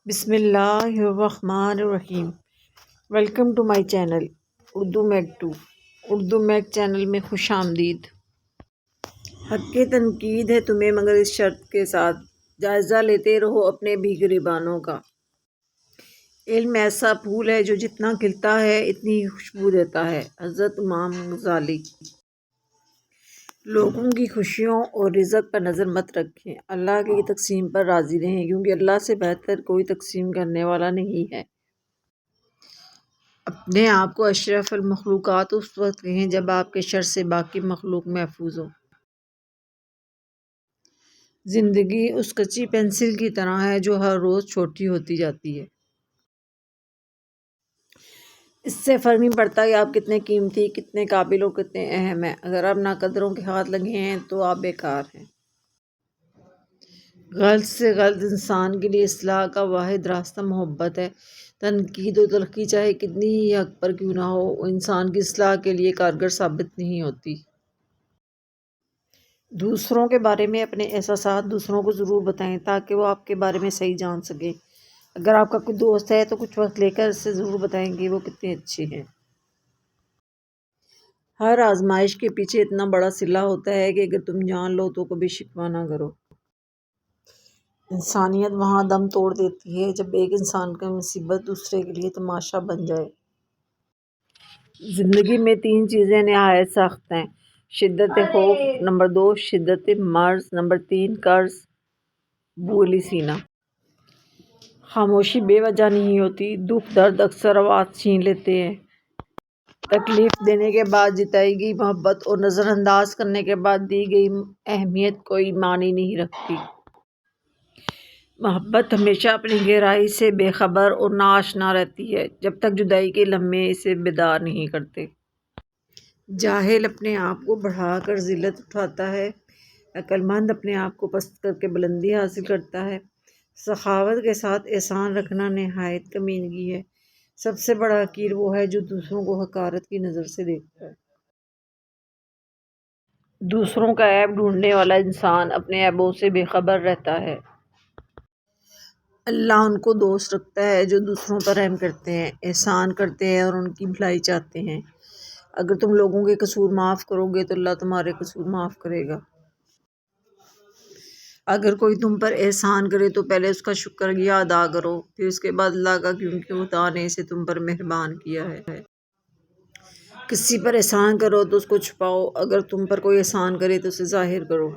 بسم اللہ الرحمن الرحیم۔ Welcome to my channel Urdu make 2۔ Urdu make channel میں خوش آمدید۔ حق تنقید ہے تمہیں مگر اس شرط کے ساتھ، جائزہ لیتے رہو اپنے بھی گریبانوں کا۔ علم ایسا پھول ہے جو جتنا کھلتا ہے اتنی ہی خوشبو دیتا ہے۔ حضرت امام غزالی۔ لوگوں کی خوشیوں اور رزق پر نظر مت رکھیں، اللہ کی تقسیم پر راضی رہیں، کیونکہ اللہ سے بہتر کوئی تقسیم کرنے والا نہیں ہے۔ اپنے آپ کو اشرف المخلوقات اس وقت کہیں جب آپ کے شر سے باقی مخلوق محفوظ ہو۔ زندگی اس کچی پینسل کی طرح ہے جو ہر روز چھوٹی ہوتی جاتی ہے۔ اس سے فرق نہیں پڑتا کہ آپ کتنے قیمتی، کتنے قابل اور کتنے اہم ہیں۔ اگر آپ ناقدروں کے ہاتھ لگے ہیں تو آپ بیکار ہیں۔ غلط سے غلط انسان کے لیے اصلاح کا واحد راستہ محبت ہے۔ تنقید و تلخی چاہے کتنی ہی حق پر کیوں نہ ہو، وہ انسان کی اصلاح کے لیے کارگر ثابت نہیں ہوتی۔ دوسروں کے بارے میں اپنے احساسات دوسروں کو ضرور بتائیں تاکہ وہ آپ کے بارے میں صحیح جان سکیں۔ اگر آپ کا کوئی دوست ہے تو کچھ وقت لے کر اس سے ضرور بتائیں کہ وہ کتنے اچھے ہیں۔ ہر آزمائش کے پیچھے اتنا بڑا صلہ ہوتا ہے کہ اگر تم جان لو تو کبھی شکوہ نہ کرو۔ انسانیت وہاں دم توڑ دیتی ہے جب ایک انسان کی مصیبت دوسرے کے لیے تماشا بن جائے۔ زندگی میں 3 چیزیں نہایت سخت ہیں: شدت خوف، نمبر 2 شدت مرض، نمبر 3 قرض بولی سینہ۔ خاموشی بے وجہ نہیں ہوتی، دکھ درد اکثر آواز چھین لیتے ہیں۔ تکلیف دینے کے بعد جتائی گئی محبت اور نظر انداز کرنے کے بعد دی گئی اہمیت کوئی معنی نہیں رکھتی۔ محبت ہمیشہ اپنی گہرائی سے بے خبر اور ناآشنا رہتی ہے جب تک جدائی کے لمحے اسے بیدار نہیں کرتے۔ جاہل اپنے آپ کو بڑھا کر ذلت اٹھاتا ہے، عقل مند اپنے آپ کو پست کر کے بلندی حاصل کرتا ہے۔ سخاوت کے ساتھ احسان رکھنا نہایت کمینگی ہے۔ سب سے بڑا حقیر وہ ہے جو دوسروں کو حقارت کی نظر سے دیکھتا ہے۔ دوسروں کا عیب ڈھونڈنے والا انسان اپنے عیبوں سے بے خبر رہتا ہے۔ اللہ ان کو دوست رکھتا ہے جو دوسروں پر رحم کرتے ہیں، احسان کرتے ہیں اور ان کی بھلائی چاہتے ہیں۔ اگر تم لوگوں کے قصور معاف کرو گے تو اللہ تمہارے قصور معاف کرے گا۔ اگر کوئی تم پر احسان کرے تو پہلے اس کا شکریہ ادا کرو، پھر اس کے بعد اللہ کا، کیونکہ خدا نے اسے تم پر مہربان کیا ہے۔ کسی پر احسان کرو تو اس کو چھپاؤ، اگر تم پر کوئی احسان کرے تو اسے ظاہر کرو۔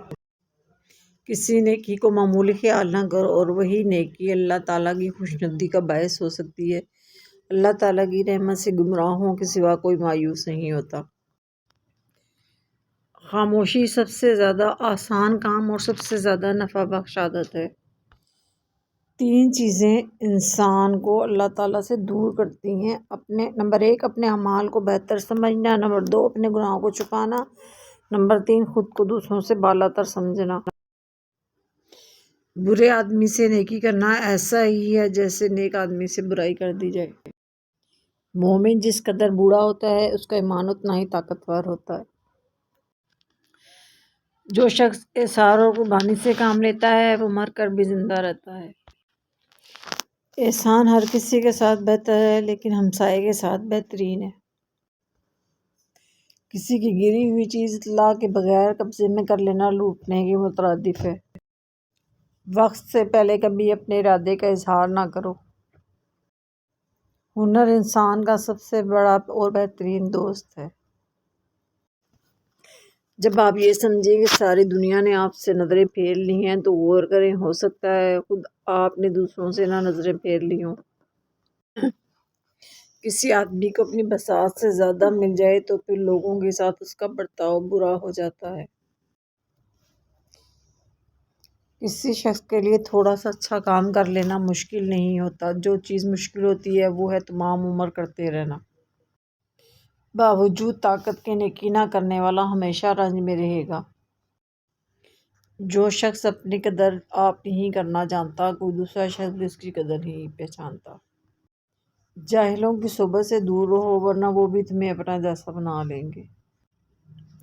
کسی نیکی کو معمولی خیال نہ کرو، اور وہی نیکی اللہ تعالیٰ کی خوشنودی کا باعث ہو سکتی ہے۔ اللہ تعالیٰ کی رحمت سے گمراہوں کے سوا کوئی مایوس نہیں ہوتا۔ خاموشی سب سے زیادہ آسان کام اور سب سے زیادہ نفع بخش عادت ہے۔ 3 چیزیں انسان کو اللہ تعالیٰ سے دور کرتی ہیں: نمبر 1 اپنے اعمال کو بہتر سمجھنا، نمبر 2 اپنے گناہوں کو چھپانا، نمبر 3 خود کو دوسروں سے بالا تر سمجھنا۔ برے آدمی سے نیکی کرنا ایسا ہی ہے جیسے نیک آدمی سے برائی کر دی جائے۔ مومن جس قدر بوڑھا ہوتا ہے اس کا ایمان اتنا ہی طاقتور ہوتا ہے۔ جو شخص احسان اور قربانی سے کام لیتا ہے وہ مر کر بھی زندہ رہتا ہے۔ احسان ہر کسی کے ساتھ بہتر ہے لیکن ہمسائے کے ساتھ بہترین ہے۔ کسی کی گری ہوئی چیز اطلاع کے بغیر قبضے میں کر لینا لوٹنے کے مترادف ہے۔ وقت سے پہلے کبھی اپنے ارادے کا اظہار نہ کرو۔ ہنر انسان کا سب سے بڑا اور بہترین دوست ہے۔ جب آپ یہ سمجھیں کہ ساری دنیا نے آپ سے نظریں پھیر لی ہیں تو غور کریں، ہو سکتا ہے خود آپ نے دوسروں سے نہ نظریں پھیر لی ہوں۔ کسی آدمی کو اپنی بساط سے زیادہ مل جائے تو پھر لوگوں کے ساتھ اس کا برتاؤ برا ہو جاتا ہے۔ کسی شخص کے لیے تھوڑا سا اچھا کام کر لینا مشکل نہیں ہوتا، جو چیز مشکل ہوتی ہے وہ ہے تمام عمر کرتے رہنا۔ باوجود طاقت کے نیکی نہ کرنے والا ہمیشہ رنج میں رہے گا۔ جو شخص اپنی قدر آپ نہیں کرنا جانتا، کوئی دوسرا شخص بھی اس کی قدر نہیں پہچانتا۔ جاہلوں کی صحبت سے دور رہو ورنہ وہ بھی تمہیں اپنا جیسا بنا لیں گے۔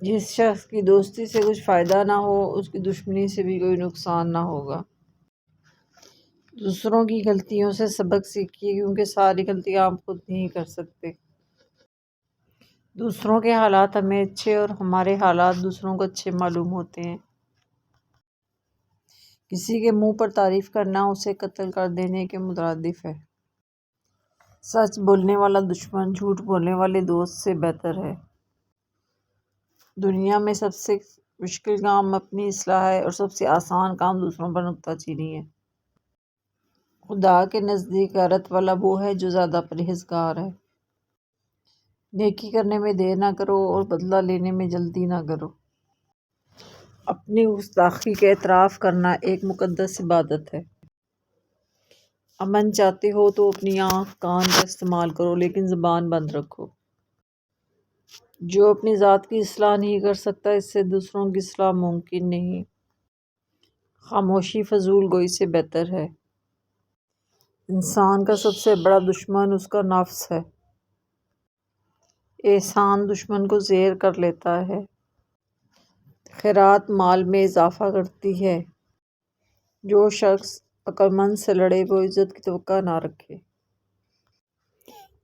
جس شخص کی دوستی سے کچھ فائدہ نہ ہو اس کی دشمنی سے بھی کوئی نقصان نہ ہوگا۔ دوسروں کی غلطیوں سے سبق سیکھیے کیونکہ ساری غلطیاں آپ خود نہیں کر سکتے۔ دوسروں کے حالات ہمیں اچھے اور ہمارے حالات دوسروں کو اچھے معلوم ہوتے ہیں۔ کسی کے منہ پر تعریف کرنا اسے قتل کر دینے کے مترادف ہے۔ سچ بولنے والا دشمن جھوٹ بولنے والے دوست سے بہتر ہے۔ دنیا میں سب سے مشکل کام اپنی اصلاح ہے اور سب سے آسان کام دوسروں پر نکتہ چینی ہے۔ خدا کے نزدیک غیرت والا وہ ہے جو زیادہ پرہیزگار ہے۔ نیکی کرنے میں دیر نہ کرو اور بدلہ لینے میں جلدی نہ کرو۔ اپنی گستاخی کا اعتراف کرنا ایک مقدس عبادت ہے۔ امن چاہتے ہو تو اپنی آنکھ کان کا استعمال کرو لیکن زبان بند رکھو۔ جو اپنی ذات کی اصلاح نہیں کر سکتا اس سے دوسروں کی اصلاح ممکن نہیں۔ خاموشی فضول گوئی سے بہتر ہے۔ انسان کا سب سے بڑا دشمن اس کا نفس ہے۔ احسان دشمن کو زیر کر لیتا ہے۔ خیرات مال میں اضافہ کرتی ہے۔ جو شخص عقل مند سے لڑے وہ عزت کی توقع نہ رکھے۔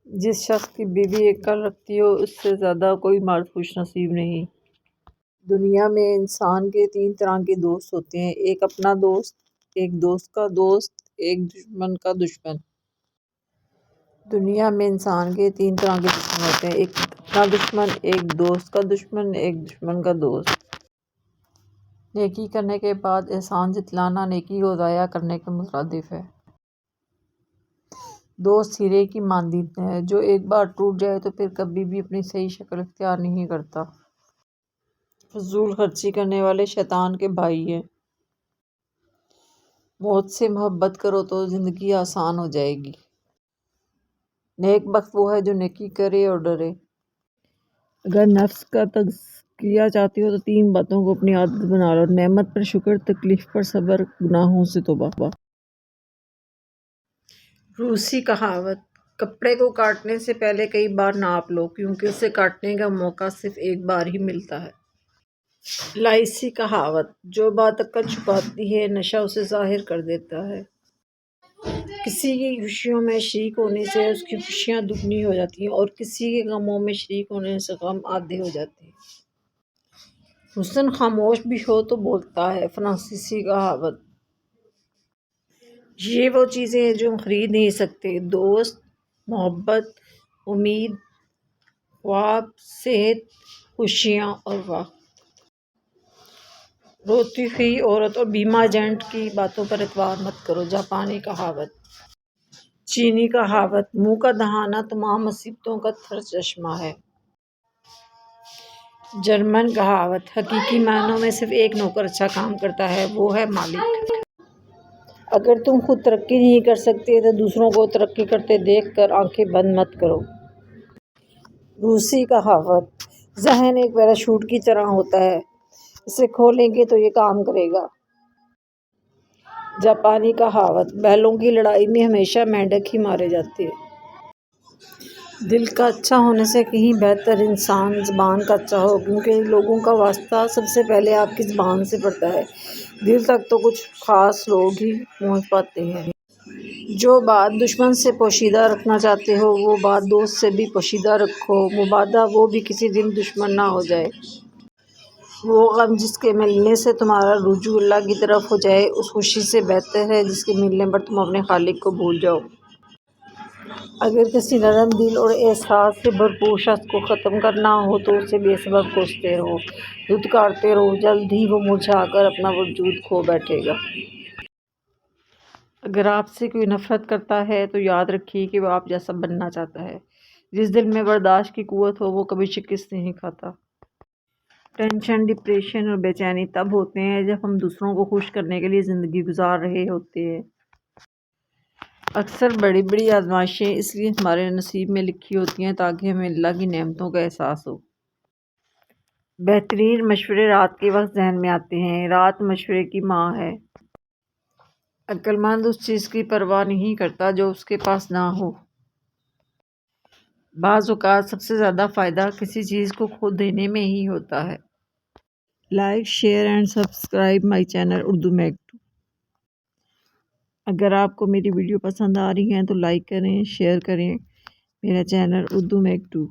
جس شخص کی بیوی عقل رکھتی ہو اس سے زیادہ کوئی مرد خوش نصیب نہیں۔ دنیا میں انسان کے 3 طرح کے دوست ہوتے ہیں، ایک اپنا دوست، ایک دوست کا دوست، ایک دشمن کا دشمن۔ دنیا میں انسان کے 3 طرح کے دشمن ہوتے ہیں، ایک اپنا دشمن، ایک دوست کا دشمن، ایک دشمن کا دوست۔ نیکی کرنے کے بعد احسان جتلانا نیکی کو ضائع کرنے کے مترادف ہے۔ دوست ہیرے کی مانند ہے، جو ایک بار ٹوٹ جائے تو پھر کبھی بھی اپنی صحیح شکل اختیار نہیں کرتا۔ فضول خرچی کرنے والے شیطان کے بھائی ہیں۔ موت سے محبت کرو تو زندگی آسان ہو جائے گی۔ نیک بخت وہ ہے جو نیکی کرے اور ڈرے۔ اگر نفس کا تزکیہ چاہتے ہو تو 3 باتوں کو اپنی عادت بنا لو: نعمت پر شکر، تکلیف پر صبر، گناہوں سے توبہ۔ روسی کہاوت: کپڑے کو کاٹنے سے پہلے کئی بار ناپ لو کیونکہ اسے کاٹنے کا موقع صرف ایک بار ہی ملتا ہے۔ لائسی کہاوت: جو بات عقل چھپاتی ہے نشہ اسے ظاہر کر دیتا ہے۔ کسی کی خوشیوں میں شریک ہونے سے اس کی خوشیاں دگنی ہو جاتی ہیں اور کسی کے غموں میں شریک ہونے سے غم آدھے ہو جاتے ہیں۔ حسن خاموش بھی ہو تو بولتا ہے۔ فرانسیسی کہاوت: یہ وہ چیزیں ہیں جو ہم خرید نہیں سکتے: دوست، محبت، امید، خواب، صحت، خوشیاں اور وقت۔ روتی ہوئی عورت اور بیمہ ایجنٹ کی باتوں پر اعتبار مت کرو۔ جاپانی کہاوت: چینی کہاوت: منہ کا دہانا تمام مصیبتوں کا سرچشمہ ہے۔ جرمن کہاوت: حقیقی معنوں میں صرف ایک نوکر اچھا کام کرتا ہے، وہ ہے مالک۔ اگر تم خود ترقی نہیں کر سکتے تو دوسروں کو ترقی کرتے دیکھ کر آنکھیں بند مت کرو۔ روسی کہاوت: ذہن ایک پیراشوٹ کی طرح ہوتا ہے، اسے کھولیں گے تو یہ کام کرے گا۔ جاپانی کہاوت: بیلوں کی لڑائی میں ہمیشہ مینڈک ہی مارے جاتے ہیں۔ دل کا اچھا ہونے سے کہیں بہتر انسان زبان کا اچھا ہو کیونکہ لوگوں کا واسطہ سب سے پہلے آپ کی زبان سے پڑتا ہے۔ دل تک تو کچھ خاص لوگ ہی پہنچ پاتے ہیں۔ جو بات دشمن سے پوشیدہ رکھنا چاہتے ہو وہ بات دوست سے بھی پوشیدہ رکھو، مبادا وہ بھی کسی دن دشمن نہ ہو جائے۔ وہ غم جس کے ملنے سے تمہارا رجوع اللہ کی طرف ہو جائے اس خوشی سے بہتر ہے جس کے ملنے پر تم اپنے خالق کو بھول جاؤ۔ اگر کسی نرم دل اور احساس سے بھرپور شخص کو ختم کرنا ہو تو اسے بے سبب کوستے رہو، دھتکارتے رہو، جلد ہی وہ مرجھا کر اپنا وجود کھو بیٹھے گا۔ اگر آپ سے کوئی نفرت کرتا ہے تو یاد رکھیے کہ وہ آپ جیسا بننا چاہتا ہے۔ جس دل میں برداشت کی قوت ہو وہ کبھی شکست نہیں کھاتا۔ ٹینشن، ڈپریشن اور بے چینی تب ہوتے ہیں جب ہم دوسروں کو خوش کرنے کے لیے زندگی گزار رہے ہوتے ہیں۔ اکثر بڑی بڑی آزمائشیں اس لیے ہمارے نصیب میں لکھی ہوتی ہیں تاکہ ہمیں اللہ کی نعمتوں کا احساس ہو۔ بہترین مشورے رات کے وقت ذہن میں آتے ہیں۔ رات مشورے کی ماں ہے۔ عقل مند اس چیز کی پرواہ نہیں کرتا جو اس کے پاس نہ ہو۔ بعض اوقات سب سے زیادہ فائدہ کسی چیز کو کھو دینے میں ہی ہوتا ہے۔ Like, share and subscribe my channel Urdu make 2۔ اگر آپ کو میری ویڈیو پسند آ رہی ہیں تو لائک کریں، شیئر کریں میرا چینل اردو میک 2۔